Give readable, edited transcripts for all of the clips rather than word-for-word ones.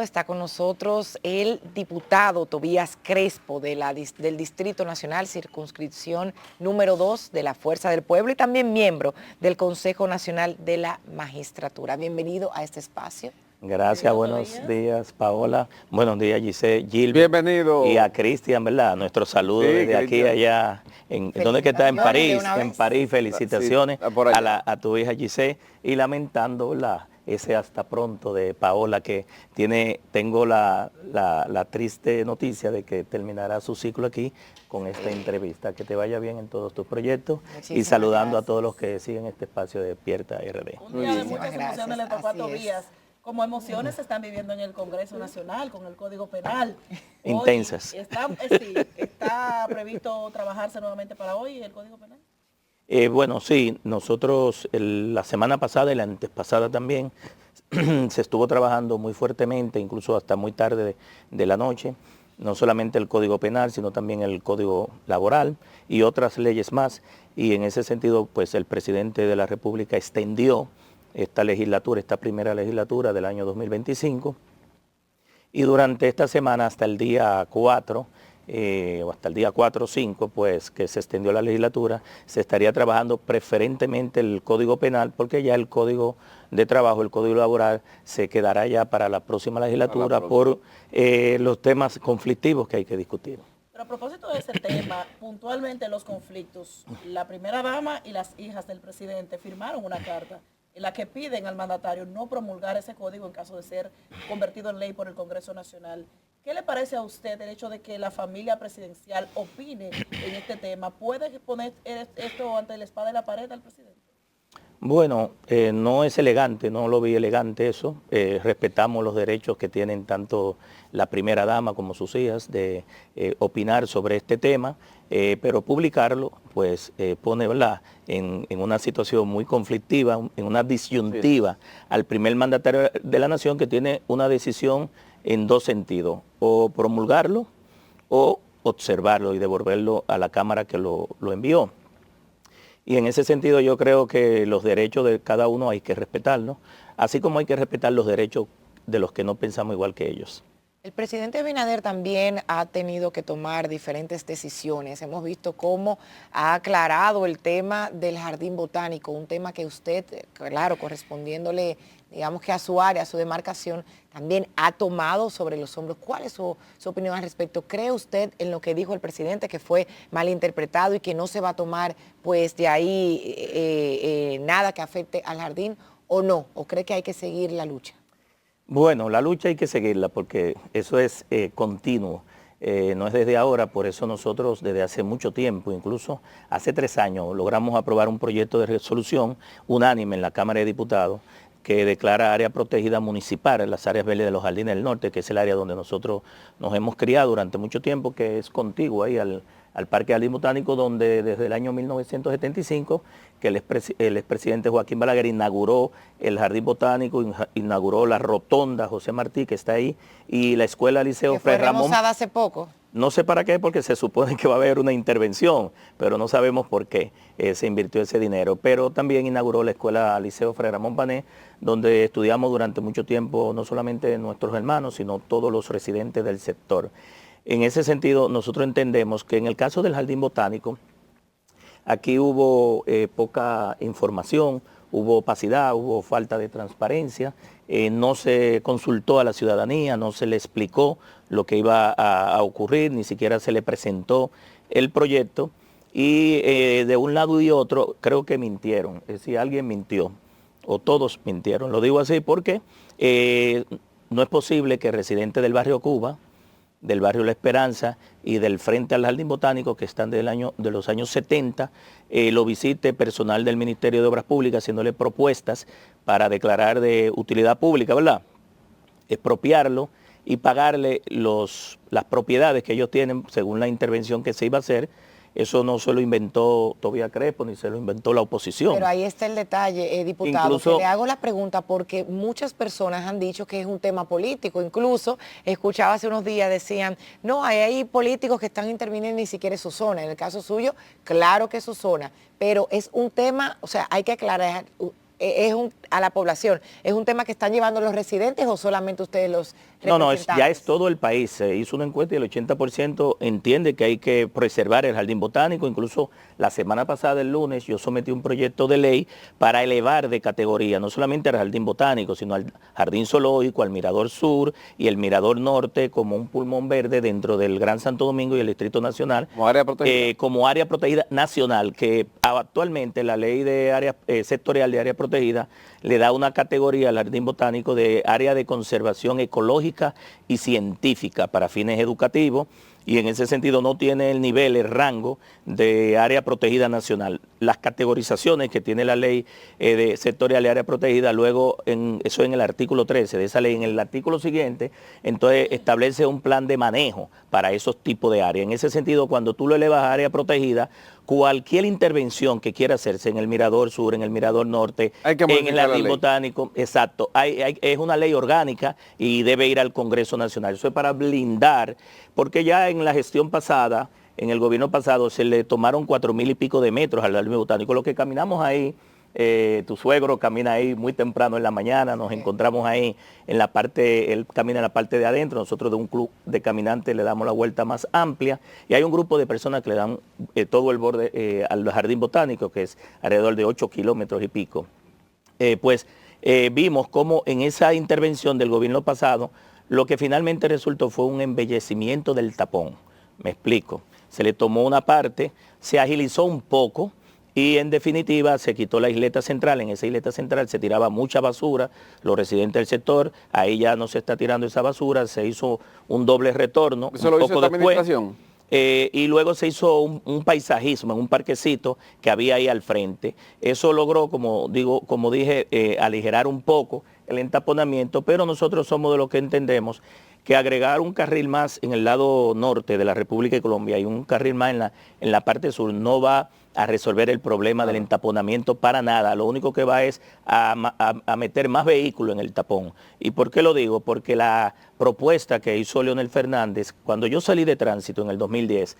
Está con nosotros el diputado Tobías Crespo del Distrito Nacional, circunscripción número 2 de la Fuerza del Pueblo y también miembro del Consejo Nacional de la Magistratura. Bienvenido a este espacio. Gracias, buenos días, Paola. Buenos días, Giselle, Gil. Bienvenido. Y a Cristian, ¿verdad? Nuestro saludo desde aquí allá. ¿Dónde que está? En París. En París, felicitaciones a tu hija Giselle. Y lamentando, ¿verdad?, ese hasta pronto de Paola, que tengo la triste noticia de que terminará su ciclo aquí con esta entrevista. Que te vaya bien en todos tus proyectos. Muchísimas y saludando gracias a todos los que siguen este espacio de Despierta RD. Un día de muchas emociones le tocó a Tobías. Como emociones se están viviendo en el Congreso Nacional con el Código Penal. Intensas. ¿Está previsto trabajarse nuevamente para hoy el Código Penal? Bueno, sí, nosotros la semana pasada y la antepasada también se estuvo trabajando muy fuertemente, incluso hasta muy tarde de la noche, no solamente el Código Penal, sino también el Código Laboral y otras leyes más. Y en ese sentido, pues el presidente de la República extendió esta legislatura, esta primera legislatura del año 2025, y durante esta semana hasta el día 4, o hasta el día 4 o 5, pues que se extendió la legislatura, se estaría trabajando preferentemente el Código Penal, porque ya el Código de Trabajo, el Código Laboral, se quedará ya para la próxima legislatura por los temas conflictivos que hay que discutir. Pero a propósito de ese tema, puntualmente los conflictos, la primera dama y las hijas del presidente firmaron una carta en la que piden al mandatario no promulgar ese código en caso de ser convertido en ley por el Congreso Nacional. ¿Qué le parece a usted el hecho de que la familia presidencial opine en este tema? ¿Puede poner esto ante la espada y la pared al presidente? Bueno, no es elegante, no lo vi elegante eso. Respetamos los derechos que tienen tanto la primera dama como sus hijas de opinar sobre este tema, pero publicarlo pues pone, ¿verdad?, en una situación muy conflictiva, en una disyuntiva al primer mandatario de la nación, que tiene una decisión en dos sentidos: o promulgarlo o observarlo y devolverlo a la Cámara que lo envió. Y en ese sentido yo creo que los derechos de cada uno hay que respetarlos, así como hay que respetar los derechos de los que no pensamos igual que ellos. El presidente Abinader también ha tenido que tomar diferentes decisiones. Hemos visto cómo ha aclarado el tema del jardín botánico, un tema que usted, claro, correspondiéndole, digamos que a su área, a su demarcación, también ha tomado sobre los hombros. ¿Cuál es su opinión al respecto? ¿Cree usted en lo que dijo el presidente, que fue malinterpretado y que no se va a tomar pues de ahí nada que afecte al jardín, o no? ¿O cree que hay que seguir la lucha? Bueno, la lucha hay que seguirla porque eso es continuo, no es desde ahora. Por eso nosotros desde hace mucho tiempo, incluso hace 3 años, logramos aprobar un proyecto de resolución unánime en la Cámara de Diputados que declara área protegida municipal en las áreas verdes de los Jardines del Norte, que es el área donde nosotros nos hemos criado durante mucho tiempo, que es contiguo ahí al Parque Jardín Botánico, donde desde el año 1975, que el expresidente Joaquín Balaguer inauguró el Jardín Botánico, inauguró la rotonda José Martí, que está ahí, y la escuela Liceo Fray Ramón. ¿Fue remozada hace poco? No sé para qué, porque se supone que va a haber una intervención, pero no sabemos por qué se invirtió ese dinero. Pero también inauguró la escuela Liceo Fray Ramón Pané, donde estudiamos durante mucho tiempo no solamente nuestros hermanos, sino todos los residentes del sector. En ese sentido, nosotros entendemos que en el caso del Jardín Botánico, aquí hubo poca información, hubo opacidad, hubo falta de transparencia, no se consultó a la ciudadanía, no se le explicó lo que iba a ocurrir, ni siquiera se le presentó el proyecto, y de un lado y otro creo que mintieron, es decir, alguien mintió, o todos mintieron. Lo digo así porque no es posible que residentes del barrio Cuba, del barrio La Esperanza y del frente al Jardín Botánico, que están de los años 70, lo visite personal del Ministerio de Obras Públicas haciéndole propuestas para declarar de utilidad pública, ¿verdad?, expropiarlo y pagarle las propiedades que ellos tienen según la intervención que se iba a hacer. Eso no se lo inventó Tobías Crespo, ni se lo inventó la oposición. Pero ahí está el detalle, diputado, incluso, que le hago la pregunta porque muchas personas han dicho que es un tema político. Incluso escuchaba hace unos días, decían, no, hay políticos que están interviniendo, ni siquiera es su zona. En el caso suyo, claro que es su zona, pero es un tema, o sea, hay que aclarar a la población, ¿es un tema que están llevando los residentes o solamente ustedes No, ya es representantes. todo el país. Se hizo una encuesta y el 80% entiende que hay que preservar el jardín botánico. Incluso la semana pasada, el lunes, yo sometí un proyecto de ley para elevar de categoría, no solamente al jardín botánico, sino al jardín zoológico, al Mirador Sur y el Mirador Norte como un pulmón verde dentro del Gran Santo Domingo y el Distrito Nacional. Como área protegida. Como área protegida nacional, que actualmente la ley de área sectorial de área protegida le da una categoría al jardín botánico de área de conservación ecológica y científica para fines educativos, y en ese sentido no tiene el nivel, el rango de área protegida nacional. Las categorizaciones que tiene la ley de sectorial de área protegida, luego eso en el artículo 13 de esa ley, en el artículo siguiente, entonces establece un plan de manejo para esos tipos de áreas. En ese sentido, cuando tú lo elevas a área protegida, cualquier intervención que quiera hacerse en el Mirador Sur, en el Mirador Norte, en el jardín botánico, exacto, es una ley orgánica y debe ir al Congreso Nacional. Eso es para blindar, porque ya en la gestión pasada, en el gobierno pasado, se le tomaron 4,000 y pico de metros al jardín botánico. Lo que caminamos ahí, tu suegro camina ahí muy temprano en la mañana, nos encontramos ahí en la parte, él camina en la parte de adentro, nosotros de un club de caminantes le damos la vuelta más amplia, y hay un grupo de personas que le dan todo el borde al jardín botánico, que es alrededor de 8 kilómetros y pico. Vimos cómo en esa intervención del gobierno pasado, lo que finalmente resultó fue un embellecimiento del tapón. Me explico. Se le tomó una parte, se agilizó un poco, y en definitiva se quitó la isleta central. En esa isleta central se tiraba mucha basura, los residentes del sector, ahí ya no se está tirando esa basura, se hizo un doble retorno. ¿Eso lo hizo esta administración? Y luego se hizo un paisajismo en un parquecito que había ahí al frente. Eso logró, como dije, aligerar un poco el entaponamiento, pero nosotros somos de los que entendemos que agregar un carril más en el lado norte de la República de Colombia y un carril más en la parte sur no va a resolver el problema del entaponamiento para nada. Lo único que va es a meter más vehículos en el tapón. ¿Y por qué lo digo? Porque la propuesta que hizo Leonel Fernández, cuando yo salí de tránsito en el 2010,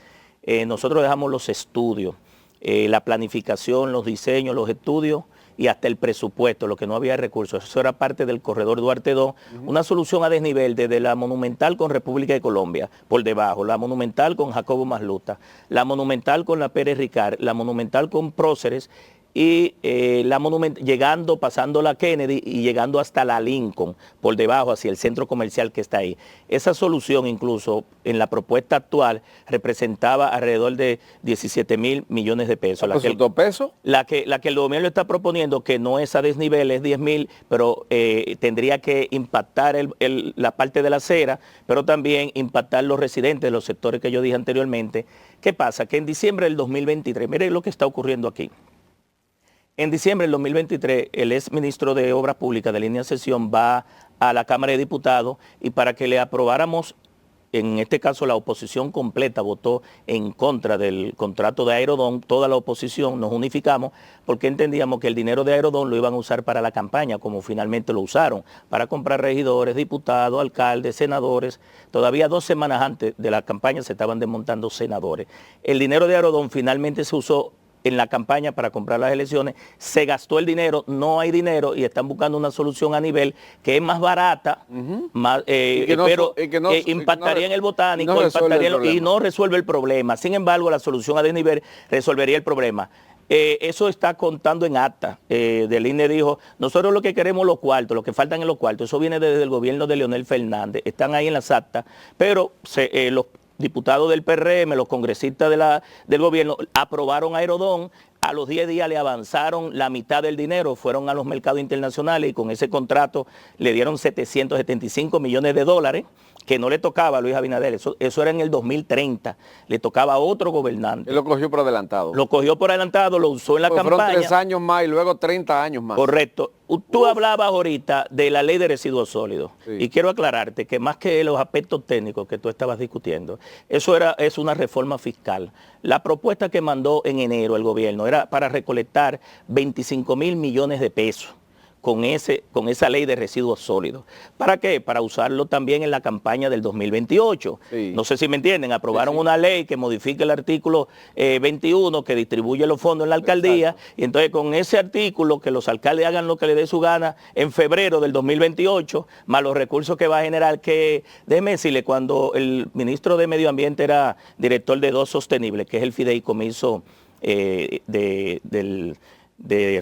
nosotros dejamos los estudios, la planificación, los diseños, los estudios y hasta el presupuesto, lo que no había recursos. Eso era parte del corredor Duarte 2, una solución a desnivel desde la Monumental con República de Colombia, por debajo, la Monumental con Jacobo Masluta, la Monumental con la Pérez Ricard, la Monumental con Próceres, y la Monumental llegando, pasando la Kennedy y llegando hasta la Lincoln, por debajo hacia el centro comercial que está ahí. Esa solución incluso en la propuesta actual representaba alrededor de 17,000 millones de pesos. La que el gobierno está proponiendo, que no es a desnivel, es 10,000, pero tendría que impactar la parte de la acera, pero también impactar los residentes de los sectores que yo dije anteriormente. ¿Qué pasa? Que en diciembre del 2023, mire lo que está ocurriendo aquí. En diciembre del 2023, el ex ministro de Obras Públicas de línea de sesión va a la Cámara de Diputados y para que le aprobáramos, en este caso la oposición completa votó en contra del contrato de Aerodón, toda la oposición nos unificamos porque entendíamos que el dinero de Aerodón lo iban a usar para la campaña, como finalmente lo usaron, para comprar regidores, diputados, alcaldes, senadores. Todavía 2 semanas antes de la campaña se estaban desmontando senadores. El dinero de Aerodón finalmente se usó en la campaña para comprar las elecciones, se gastó el dinero, no hay dinero y están buscando una solución a nivel que es más barata, pero impactaría en el botánico y no resuelve el problema. Sin embargo, la solución a desnivel resolvería el problema. Eso está contando en acta. Del INE dijo, nosotros lo que queremos los cuartos, lo que faltan en los cuartos, eso viene desde el gobierno de Leonel Fernández, están ahí en las actas, pero los diputados del PRM, los congresistas del gobierno, aprobaron Aerodón, a los 10 días le avanzaron la mitad del dinero, fueron a los mercados internacionales y con ese contrato le dieron 775 millones de dólares, que no le tocaba a Luis Abinader, eso era en el 2030, le tocaba a otro gobernante. Él lo cogió por adelantado. Lo cogió por adelantado, lo usó en la campaña. Fueron 3 años más y luego 30 años más. Correcto. Tú hablabas ahorita de la ley de residuos sólidos, sí, y quiero aclararte que más que los aspectos técnicos que tú estabas discutiendo, es una reforma fiscal. La propuesta que mandó en enero el gobierno era para recolectar 25,000 millones de pesos. con esa ley de residuos sólidos. ¿Para qué? Para usarlo también en la campaña del 2028. Sí. No sé si me entienden, aprobaron una ley que modifica el artículo 21 que distribuye los fondos en la alcaldía. Exacto. Y entonces con ese artículo que los alcaldes hagan lo que les dé su gana en febrero del 2028, más los recursos que va a generar, que déjeme decirle, cuando el ministro de Medio Ambiente era director de DOS Sostenible, que es el fideicomiso de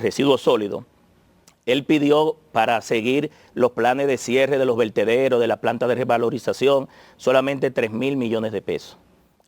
residuos sólidos, él pidió para seguir los planes de cierre de los vertederos, de la planta de revalorización, solamente 3.000 millones de pesos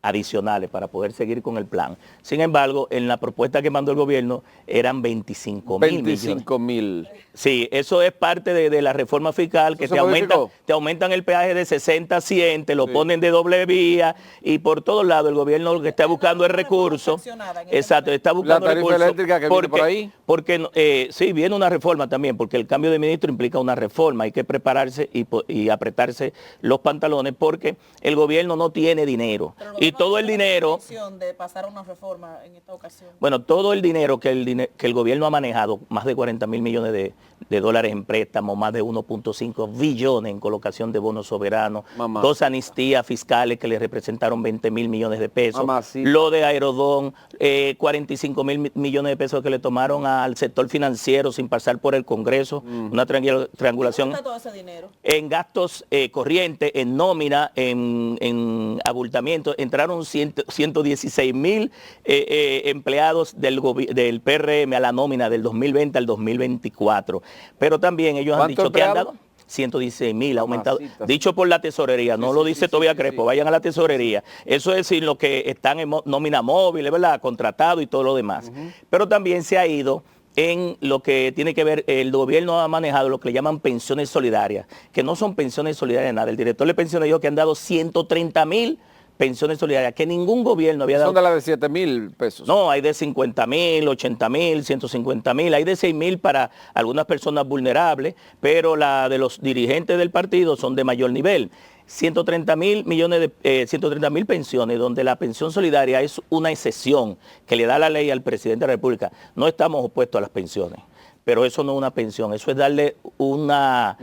adicionales para poder seguir con el plan. Sin embargo, en la propuesta que mandó el gobierno eran 25.000. Sí, eso es parte de la reforma fiscal, que te aumentan el peaje de 60 a 100, te lo ponen de doble vía, y por todos lados el gobierno lo que está buscando es recursos. Exacto, está buscando recursos. ¿La tarifa eléctrica que viene por ahí? Porque sí, viene una reforma también, porque el cambio de ministro implica una reforma, hay que prepararse y apretarse los pantalones, porque el gobierno no tiene dinero. Y todo el dinero de pasar una reforma en esta ocasión. Bueno, todo el dinero que el gobierno ha manejado, más de 40.000 millones de dólares en préstamos, más de 1.5 billones en colocación de bonos soberanos, 2 amnistías fiscales que le representaron 20.000 millones de pesos, lo de Aerodón, 45.000 millones de pesos que le tomaron al sector financiero sin pasar por el Congreso, una triangulación. ¿Dónde está todo ese dinero? En gastos corrientes, en nómina, en abultamiento, entraron 116.000 empleados del PRM a la nómina del 2020 al 2024. Pero también ellos han dicho que han dado 116.000 aumentado, dicho por la tesorería, no lo dice todavía Crespo, vayan a la tesorería. Eso es decir, los que están en nómina móvil, ¿verdad? Contratado y todo lo demás. Pero también se ha ido en lo que tiene que ver, el gobierno ha manejado lo que le llaman pensiones solidarias, que no son pensiones solidarias nada. El director de pensiones dijo que han dado 130.000 pensiones solidarias, que ningún gobierno había dado. ¿Son de las de 7.000 pesos? No, hay de 50.000, 80.000, 150.000, hay de 6.000 para algunas personas vulnerables, pero la de los dirigentes del partido son de mayor nivel. 130.000 pensiones, donde la pensión solidaria es una excepción que le da la ley al presidente de la República. No estamos opuestos a las pensiones, pero eso no es una pensión, eso es darle una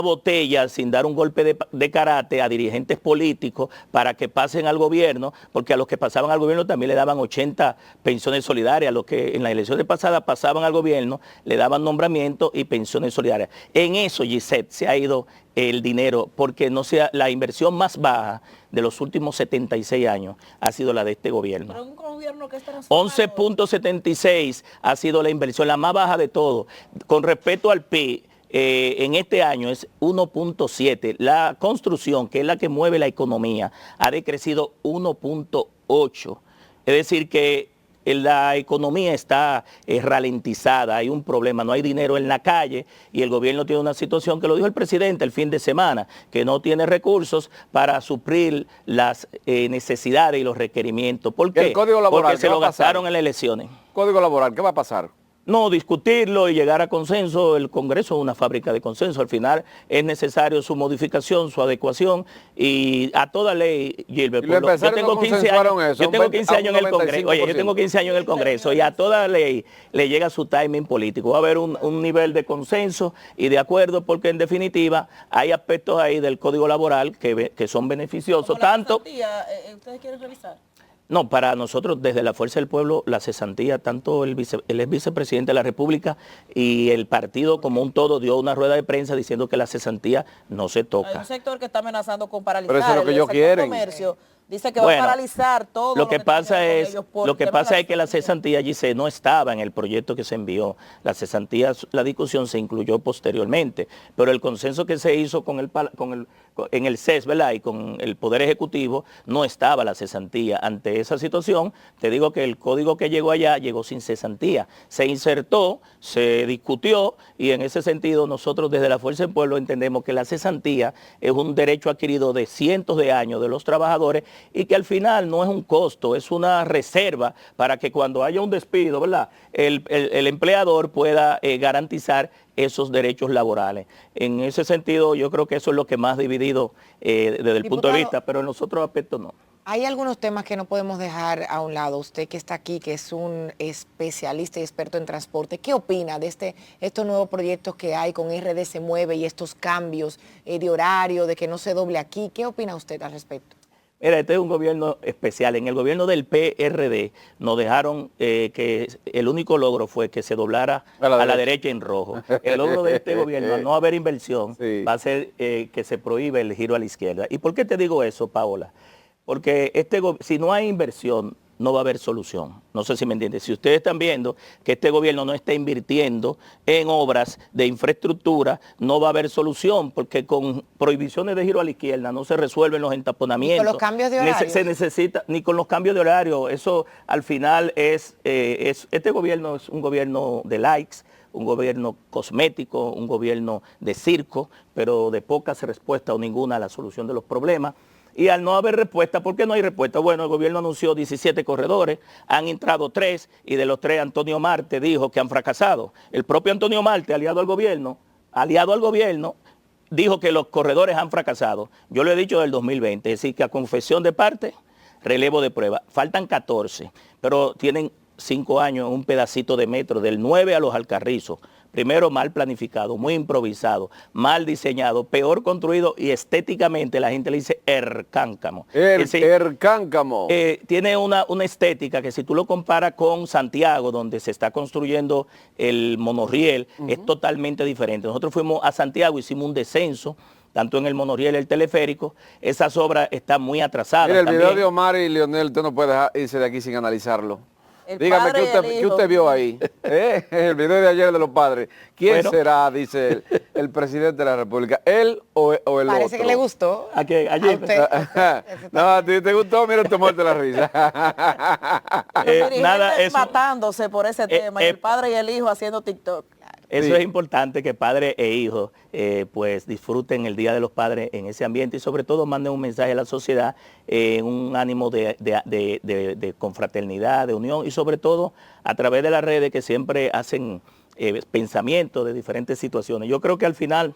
botella sin dar un golpe de karate a dirigentes políticos para que pasen al gobierno, porque a los que pasaban al gobierno también le daban 80 pensiones solidarias, a los que en las elecciones pasadas pasaban al gobierno le daban nombramiento y pensiones solidarias. En eso, Gisette, se ha ido el dinero, porque no sea la inversión más baja de los últimos 76 años ha sido la de este gobierno. Pero un gobierno que está 11.76 ha sido la inversión, la más baja de todo. Con respecto al PIB, en este año es 1.7. La construcción, que es la que mueve la economía, ha decrecido 1.8. Es decir que la economía está ralentizada, hay un problema, no hay dinero en la calle y el gobierno tiene una situación que lo dijo el presidente el fin de semana, que no tiene recursos para suplir las necesidades y los requerimientos. ¿Por qué? El Código Laboral, porque se lo gastaron en las elecciones. Código Laboral, ¿qué va a pasar? No, discutirlo y llegar a consenso. El Congreso es una fábrica de consenso. Al final es necesario su modificación, su adecuación y a toda ley, Gilbert. Yo tengo 15 años, yo tengo 15 años en el Congreso. Oye, yo tengo 15 años en el Congreso y a toda ley le llega su timing político. Va a haber un nivel de consenso y de acuerdo, porque en definitiva hay aspectos ahí del Código Laboral que son beneficiosos. Tanto. ¿Ustedes quieren revisar? No, para nosotros desde la Fuerza del Pueblo, la cesantía, tanto el ex vicepresidente de la República y el partido como un todo dio una rueda de prensa diciendo que la cesantía no se toca. Hay un sector que está amenazando con paralizar. Pero eso es lo que ellos quieren. Comercio. Dice que va a paralizar todo. Lo que pasa es que la cesantía allí no estaba en el proyecto que se envió. La cesantía, la discusión se incluyó posteriormente, pero el consenso que se hizo en el CES, ¿verdad? Y con el Poder Ejecutivo, no estaba la cesantía. Ante esa situación, te digo que el código que llegó allá llegó sin cesantía. Se insertó, se discutió y en ese sentido nosotros desde la Fuerza del Pueblo entendemos que la cesantía es un derecho adquirido de cientos de años de los trabajadores y que al final no es un costo, es una reserva para que cuando haya un despido, ¿verdad? El empleador pueda garantizar esos derechos laborales. En ese sentido, yo creo que eso es lo que más ha dividido desde el punto de vista, pero en los otros aspectos no. Hay algunos temas que no podemos dejar a un lado. Usted que está aquí, que es un especialista y experto en transporte, ¿qué opina de estos nuevos proyectos que hay con RD Se Mueve y estos cambios de horario, de que no se doble aquí? ¿Qué opina usted al respecto? Mira, este es un gobierno especial. En el gobierno del PRD nos dejaron que el único logro fue que se doblara a la derecha en rojo. El logro de este gobierno, al no haber inversión, Sí. va a ser que se prohíbe el giro a la izquierda. ¿Y por qué te digo eso, Paola? Porque si no hay inversión, no va a haber solución. No sé si me entiendes. Si ustedes están viendo que este gobierno no está invirtiendo en obras de infraestructura, no va a haber solución, porque con prohibiciones de giro a la izquierda no se resuelven los entaponamientos. ¿Y con los cambios de horario? Se necesita, ni con los cambios de horario. Eso al final este gobierno es un gobierno de likes, un gobierno cosmético, un gobierno de circo, pero de pocas respuestas o ninguna a la solución de los problemas. Y al no haber respuesta, ¿por qué no hay respuesta? Bueno, el gobierno anunció 17 corredores, han entrado 3 y de los 3 Antonio Marte dijo que han fracasado. El propio Antonio Marte, aliado al gobierno, dijo que los corredores han fracasado. Yo lo he dicho del 2020, es decir, que a confesión de parte, relevo de prueba. Faltan 14, pero tienen 5 años en un pedacito de metro, del 9 a los Alcarrizos. Primero, mal planificado, muy improvisado, mal diseñado, peor construido y estéticamente la gente le dice ercáncamo. Ercáncamo. Tiene una estética que si tú lo comparas con Santiago, donde se está construyendo el monorriel, es totalmente diferente. Nosotros fuimos a Santiago, hicimos un descenso, tanto en el monorriel y el teleférico. Esas obras están muy atrasadas. Mira, el también. video de Omar y Leonel, usted no puede irse de aquí sin analizarlo. El Dígame, padre y el ¿qué hijo. usted vio ahí? El video de ayer de los padres. ¿Quién Bueno. será, dice el presidente de la República? ¿Él o el otro? Parece que le gustó. ¿A qué? Allí. A usted. No, ¿a ti te gustó? Mira, te muerte la risa. Los dirigentes nada, eso- matándose por ese tema y el padre y el hijo haciendo TikTok. Eso Sí. es importante, que padre e hijo pues disfruten el Día de los Padres en ese ambiente y sobre todo manden un mensaje a la sociedad en un ánimo de confraternidad, de unión y sobre todo a través de las redes que siempre hacen pensamientos de diferentes situaciones. Yo creo que al final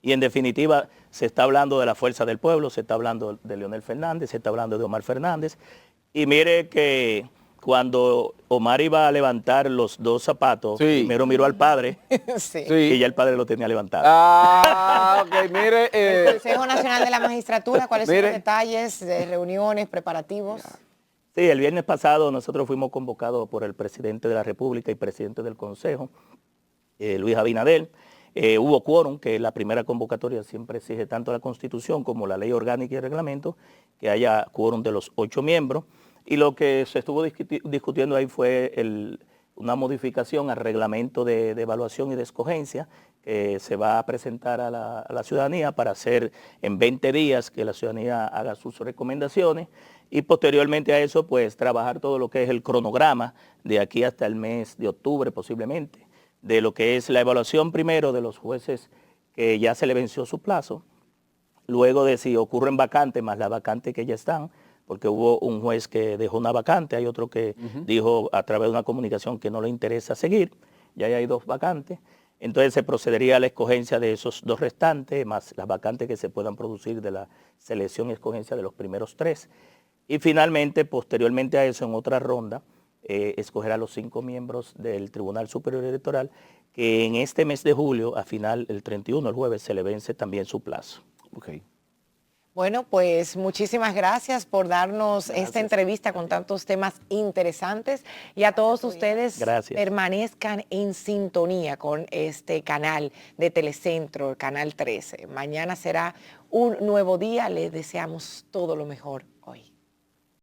y en definitiva se está hablando de la fuerza del pueblo, se está hablando de Leonel Fernández, se está hablando de Omar Fernández y mire que cuando Omar iba a levantar los 2 zapatos, Sí. primero miró al padre Sí. Sí. y ya el padre lo tenía levantado. Ah, ok, mire. El Consejo Nacional de la Magistratura, ¿cuáles son Mire. los detalles de reuniones, preparativos? Sí, el viernes pasado nosotros fuimos convocados por el presidente de la República y presidente del Consejo, Luis Abinader. Hubo quórum, que la primera convocatoria siempre exige tanto la Constitución como la Ley Orgánica y el Reglamento, que haya quórum de los 8 miembros. Y lo que se estuvo discutiendo ahí fue una modificación al reglamento de evaluación y de escogencia que se va a presentar a la ciudadanía para hacer en 20 días que la ciudadanía haga sus recomendaciones y posteriormente a eso pues trabajar todo lo que es el cronograma de aquí hasta el mes de octubre posiblemente, de lo que es la evaluación primero de los jueces que ya se le venció su plazo, luego de si ocurren vacantes más las vacantes que ya están, porque hubo un juez que dejó una vacante, hay otro que dijo a través de una comunicación que no le interesa seguir, ya hay 2 vacantes, entonces se procedería a la escogencia de esos 2 restantes, más las vacantes que se puedan producir de la selección y escogencia de los primeros 3. Y finalmente, posteriormente a eso, en otra ronda, escoger a los 5 miembros del Tribunal Superior Electoral, que en este mes de julio, a final, el 31, el jueves, se le vence también su plazo. Ok. Bueno, pues muchísimas gracias por darnos esta entrevista con tantos temas interesantes y a todos ustedes Gracias. permanezcan en sintonía con este canal de Telecentro, el Canal 13. Mañana será un nuevo día, les deseamos todo lo mejor hoy.